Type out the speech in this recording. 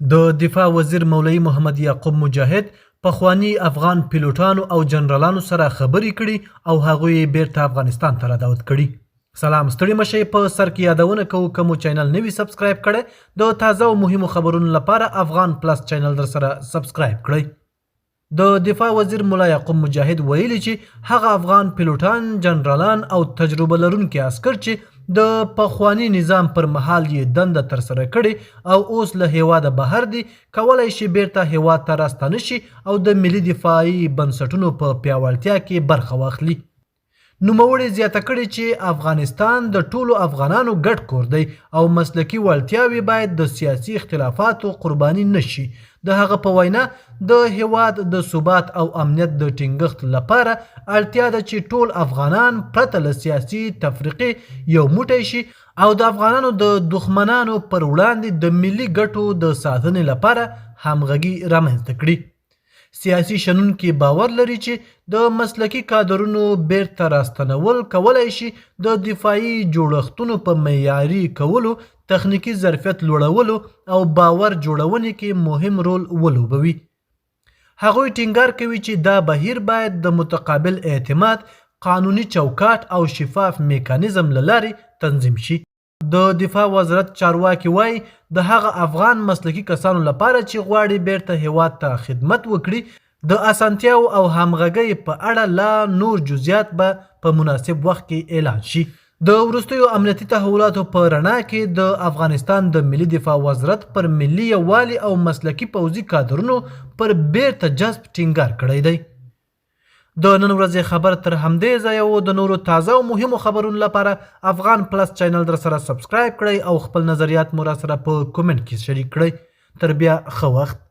د دفاع وزیر مولوي محمد یعقوب مجاهد پخواني افغان پیلوټانو او جنرالانو سره خبرې کړي او هغوی یې بیرته افغانستان ته را دعوت کړي. سلام ستړي مشئ. په سر کې یادونه کوو که مو چینل نه وي سبسکرایب کړی د تازه او مهمو خبرونو لپاره افغان پلس چینل در سره سبسکرایب کړئ. د دفاع وزیر مولا یعقوب مجاهد ویلي چې هغه افغان پیلوټان، جنرالان او تجربه لرونکي عسکر چې د پخواني نظام پر مهال یې دنده ترسره کړې او اوس له هیواده بهر دي، کولی شي بیرته هیواد ته راستانه شي او د ملي دفاعي بنسټونو په پیاوړتیا کې برخه واخلي. نوموړي زیاته کړې چې افغانستان د ټولو افغانانو ګډ کور دی او مسلکي وړتیاوې باید د سیاسي اختلافاتو قرباني نشي. د هغه په وینا د هیواد د ثبات او امنیت د ټینګښت لپاره اړتیا ده چې ټول افغانان پرته له سیاسي تفریقې یو موټی شي او د افغانانو د دښمنانو پر وړاندې د ملي ګټو د ساتنې لپاره همغږي رامنځته کړي. سیاسي شنونکي باور لري چې د مسلکي کادرونو بیرته راستنول کولی شي د دفاعي جوړښتونو په معیاري کولو، تخنیکي ظرفیت لوړولو او باور جوړونې کې مهم رول ولوبوي. هغوی ټینګار کوي چې دا بهیر باید د متقابل اعتماد، قانوني چوکاټ او شفاف میکانیزم له لارې تنظیم شي. د دفاع وزارت چارواکي وایي د هغه افغان مسلکي کسانو لپاره چې غواړي بیرته هیواد ته خدمت وکړي د اسانتیاو او همغږۍ په اړه لا نور جزئیات به په مناسب وخت کې اعلان شي. د وروستیو امنیتي تحولاتو په رڼا کې د افغانستان د ملي دفاع وزارت پر ملي یووالي او مسلکي پوځي کادرونو پر بیرته جذب ټینګار کړی دی. د نن ورځې خبر تر همدې ځایه و. د نورو تازه او مهمو خبرونو لپاره افغان پلس چینل در سره سبسکرایب کړئ او خپل نظریات مو را سره په کومنټ کې شریک کړئ. تر بیا ښه وخت.